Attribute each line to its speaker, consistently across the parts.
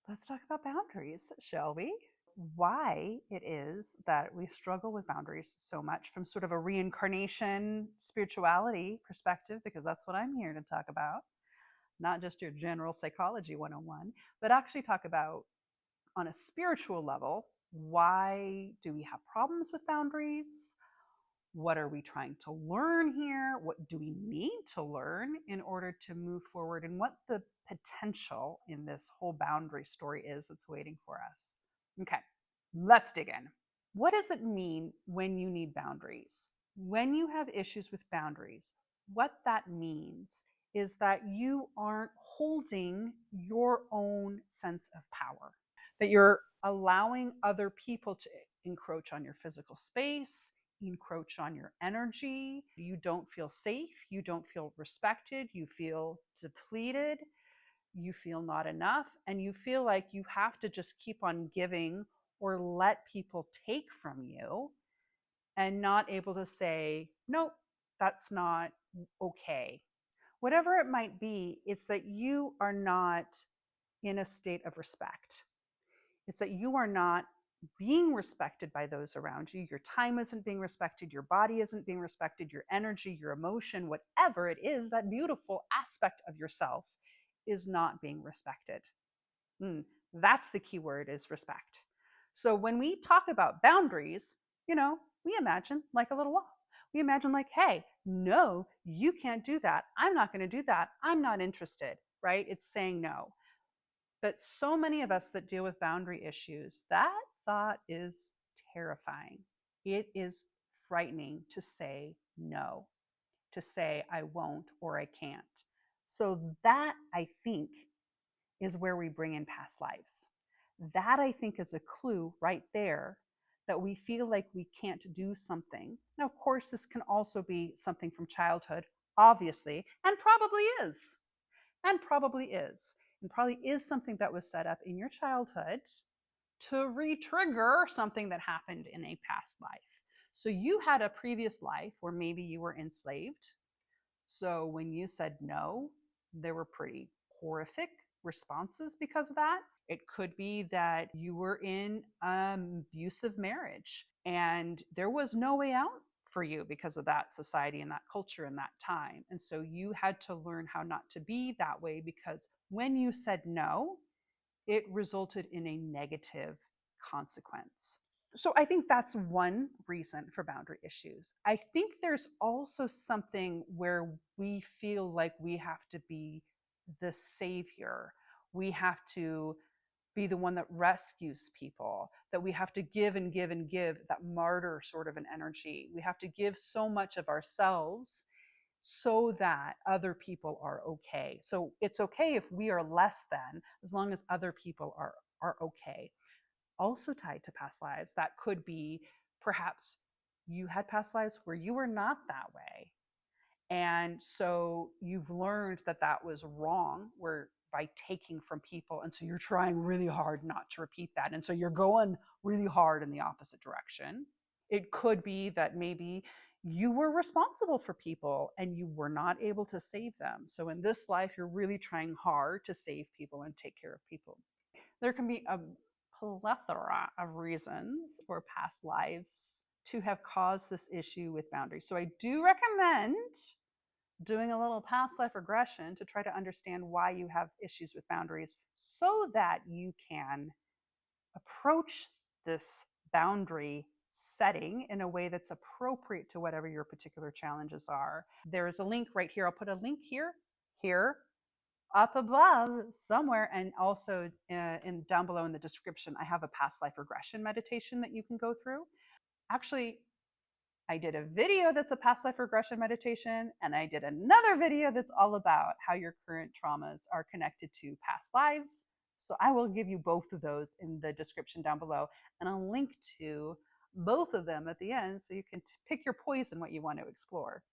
Speaker 1: Let's talk about boundaries, shall we? Why it is that we struggle with boundaries so much from sort of a reincarnation spirituality perspective, because that's what I'm here to talk about, not just your general psychology 101, but actually talk about on a spiritual level, why do we have problems with boundaries? What are we trying to learn here? What do we need to learn in order to move forward? And what the potential in this whole boundary story is that's waiting for us. Okay, let's dig in. What does it mean when you need boundaries? When you have issues with boundaries, what that means is that you aren't holding your own sense of power, that you're allowing other people to encroach on your physical space, encroach on your energy. You don't feel safe. You don't feel respected. You feel depleted. You feel not enough. And you feel like you have to just keep on giving or let people take from you and not able to say, nope, that's not okay. Whatever it might be, it's that you are not in a state of respect. It's that you are not being respected by those around you. Your time isn't being respected. Your body isn't being respected. Your energy, your emotion, whatever it is, that beautiful aspect of yourself is not being respected. That's the key word, is respect. So when we talk about boundaries, we imagine like a little wall. We imagine like, hey, no, you can't do that. I'm not going to do that. I'm not interested, right? It's saying no. But so many of us that deal with boundary issues, that thought is terrifying. It is frightening to say no, to say I won't or I can't. So that, I think, is where we bring in past lives. That, I think, is a clue right there that we feel like we can't do something. Now, of course, this can also be something from childhood, obviously, and probably is and probably is, and probably is something that was set up in your childhood to re-trigger something that happened in a past life. So you had a previous life where maybe you were enslaved. So when you said no, there were pretty horrific responses because of that. It could be that you were in an abusive marriage and there was no way out for you because of that society and that culture and that time. And so you had to learn how not to be that way, because when you said no, it resulted in a negative consequence. So I think that's one reason for boundary issues. I think there's also something where we feel like we have to be the savior. We have to be the one that rescues people, that we have to give and give and give, that martyr sort of an energy. We have to give so much of ourselves so that other people are okay. So it's okay if we are less than, as long as other people are okay. Also tied to past lives, that could be perhaps you had past lives where you were not that way. And so you've learned that that was wrong, where by taking from people. And so you're trying really hard not to repeat that. And so you're going really hard in the opposite direction. It could be that maybe you were responsible for people and you were not able to save them. So in this life, you're really trying hard to save people and take care of people. There can be a plethora of reasons for past lives to have caused this issue with boundaries. So I do recommend doing a little past life regression to try to understand why you have issues with boundaries, so that you can approach this boundary setting in a way that's appropriate to whatever your particular challenges are. There is a link right here. I'll put a link here, up above somewhere, and also in down below in the description, I have a past life regression meditation that you can go through. Actually, I did a video that's a past life regression meditation, and I did another video that's all about how your current traumas are connected to past lives. So I will give you both of those in the description down below, and I'll link to both of them at the end so you can pick your poison, what you want to explore.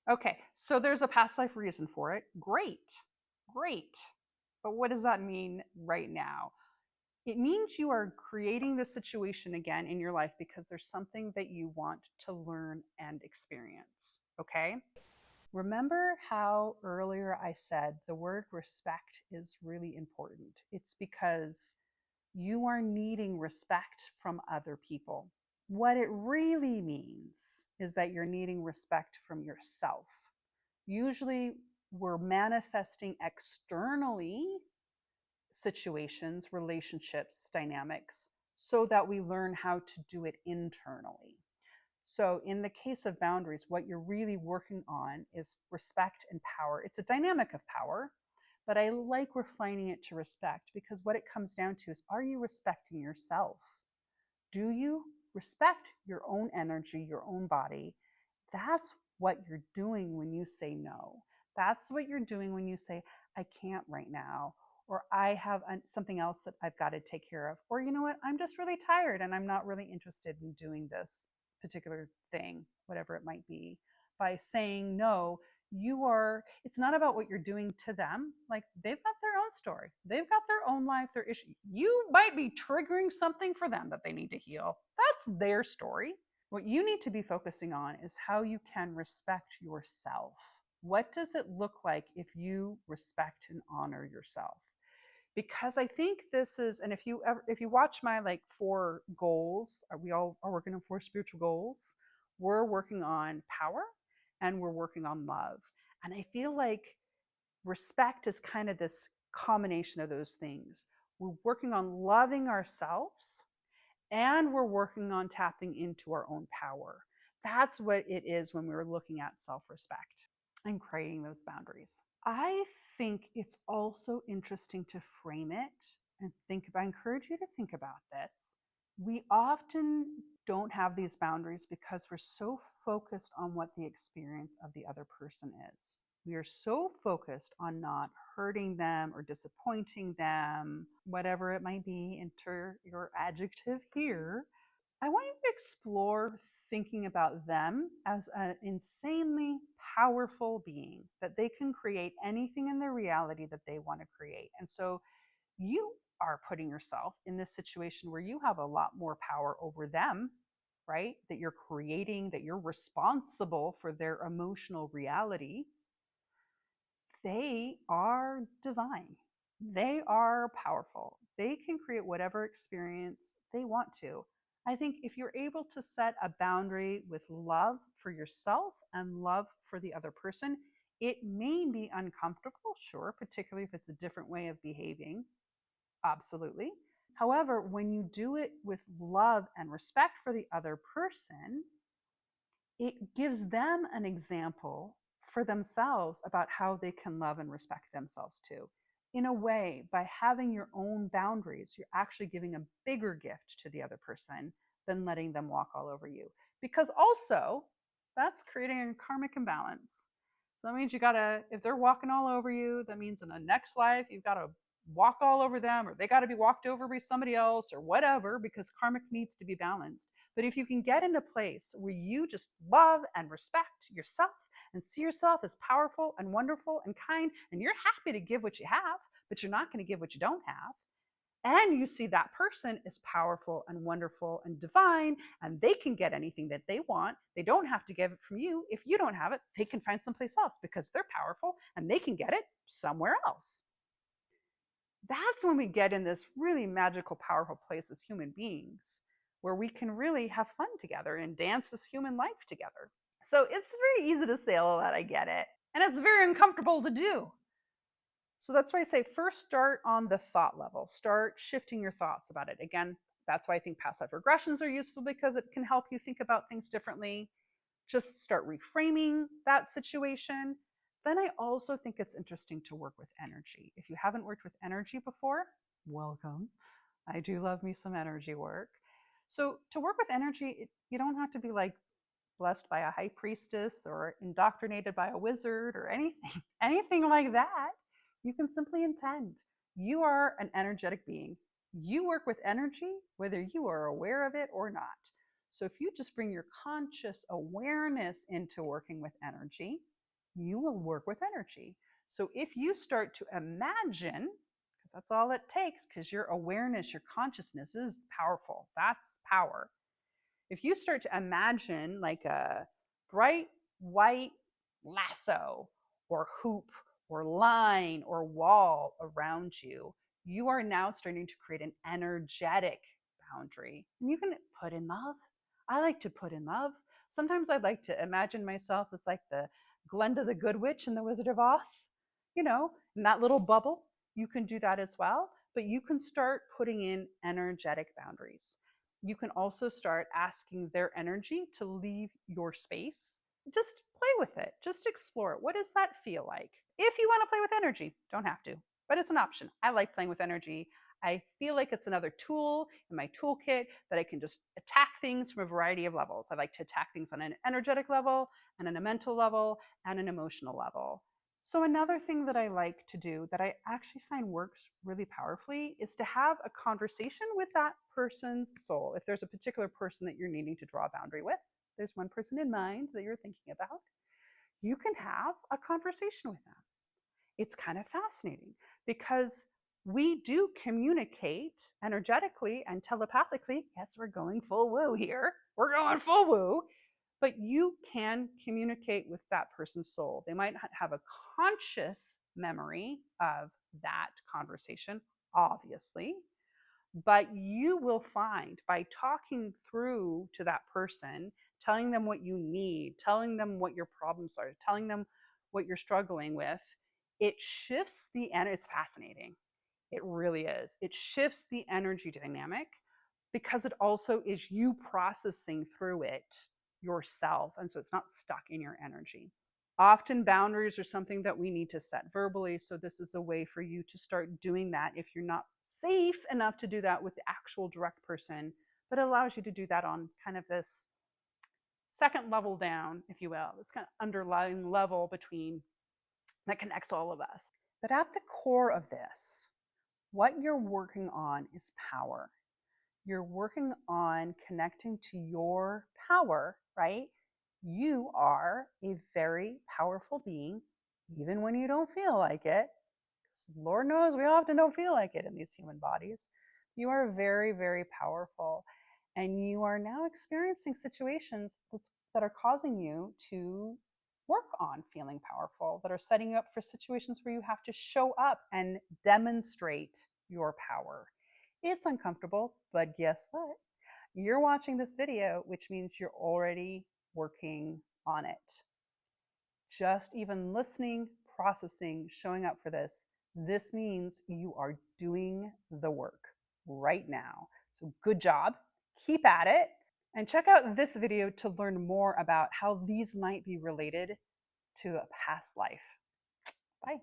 Speaker 1: Okay, so there's a past life reason for it. Great, great. But what does that mean right now? It means you are creating this situation again in your life because there's something that you want to learn and experience. Okay? Remember how earlier I said the word respect is really important? It's because you are needing respect from other people. What it really means is that you're needing respect from yourself. Usually, we're manifesting externally situations, relationships, dynamics, so that we learn how to do it internally. So, in the case of boundaries, what you're really working on is respect and power. It's a dynamic of power, but I like refining it to respect because what it comes down to is, are you respecting yourself? Do you respect your own energy, your own body? That's what you're doing when you say no. That's what you're doing when you say, I can't right now, or I have something else that I've got to take care of, or you know what, I'm just really tired and I'm not really interested in doing this particular thing, whatever it might be. By saying no, it's not about what you're doing to them. Like, they've got their own story, they've got their own life, their issue. You might be triggering something for them that they need to heal. That's their story. What you need to be focusing on is how you can respect yourself. What does it look like if you respect and honor yourself? Because I think this is, and if you watch my like 4 goals, we all are working on 4 spiritual goals. We're working on power and we're working on love. And I feel like respect is kind of this combination of those things. We're working on loving ourselves and we're working on tapping into our own power. That's what it is when we're looking at self-respect and creating those boundaries. I think it's also interesting to frame it and I encourage you to think about this. We often don't have these boundaries because we're so focused on what the experience of the other person is. We are so focused on not hurting them or disappointing them, whatever it might be. Enter your adjective here. I want you to explore thinking about them as an insanely powerful being, that they can create anything in their reality that they want to create. And so you are putting yourself in this situation where you have a lot more power over them, right? That you're creating, that you're responsible for their emotional reality. They are divine. They are powerful. They can create whatever experience they want to. I think if you're able to set a boundary with love for yourself and love for the other person, it may be uncomfortable, sure, particularly if it's a different way of behaving. Absolutely. However, when you do it with love and respect for the other person, it gives them an example for themselves about how they can love and respect themselves too. In a way, by having your own boundaries, you're actually giving a bigger gift to the other person than letting them walk all over you. Because also, that's creating a karmic imbalance. So that means you gotta, if they're walking all over you, that means in the next life, you've gotta walk all over them, or they gotta be walked over by somebody else, or whatever, because karmic needs to be balanced. But if you can get in a place where you just love and respect yourself and see yourself as powerful and wonderful and kind, and you're happy to give what you have, but you're not going to give what you don't have, and you see that person is powerful and wonderful and divine, and they can get anything that they want, they don't have to get it from you. If you don't have it, they can find someplace else because they're powerful and they can get it somewhere else. That's when we get in this really magical, powerful place as human beings, where we can really have fun together and dance this human life together. So it's very easy to say all that, I get it. And it's very uncomfortable to do. So that's why I say first start on the thought level. Start shifting your thoughts about it. Again, that's why I think past life regressions are useful, because it can help you think about things differently. Just start reframing that situation. Then I also think it's interesting to work with energy. If you haven't worked with energy before, welcome. I do love me some energy work. So to work with energy, you don't have to be like blessed by a high priestess or indoctrinated by a wizard or anything, anything like that. You can simply intend. You are an energetic being. You work with energy, whether you are aware of it or not. So if you just bring your conscious awareness into working with energy, you will work with energy. So if you start to imagine, because that's all it takes, because your awareness, your consciousness is powerful. That's power. If you start to imagine like a bright white lasso or hoop or line or wall around you, you are now starting to create an energetic boundary. And you can put in love. I like to put in love. Sometimes I'd like to imagine myself as like the Glenda the Good Witch in The Wizard of Oz, in that little bubble. You can do that as well, but you can start putting in energetic boundaries. You can also start asking their energy to leave your space. Just play with it. Just explore it. What does that feel like? If you want to play with energy, don't have to, but it's an option. I like playing with energy. I feel like it's another tool in my toolkit that I can just attack things from a variety of levels. I like to attack things on an energetic level, and on a mental level, and an emotional level. So another thing that I like to do that I actually find works really powerfully is to have a conversation with that person's soul. If there's a particular person that you're needing to draw a boundary with, there's one person in mind that you're thinking about, you can have a conversation with them. It's kind of fascinating because we do communicate energetically and telepathically. Yes, we're going full woo here. We're going full woo. But you can communicate with that person's soul. They might not have a conscious memory of that conversation, obviously, but you will find by talking through to that person, telling them what you need, telling them what your problems are, telling them what you're struggling with, it shifts and it's fascinating. It really is. It shifts the energy dynamic because it also is you processing through it yourself. And so it's not stuck in your energy. Often boundaries are something that we need to set verbally. So this is a way for you to start doing that if you're not safe enough to do that with the actual direct person, but it allows you to do that on kind of this second level down, if you will, this kind of underlying level between that connects all of us. But at the core of this, what you're working on is power. You're working on connecting to your power, right? You are a very powerful being, even when you don't feel like it. Lord knows we often don't feel like it in these human bodies. You are very, very powerful. And you are now experiencing situations that are causing you to work on feeling powerful, that are setting you up for situations where you have to show up and demonstrate your power. It's uncomfortable, but guess what? You're watching this video, which means you're already working on it. Just even listening, processing, showing up for this means you are doing the work right now. So good job. Keep at it. And check out this video to learn more about how these might be related to a past life. Bye.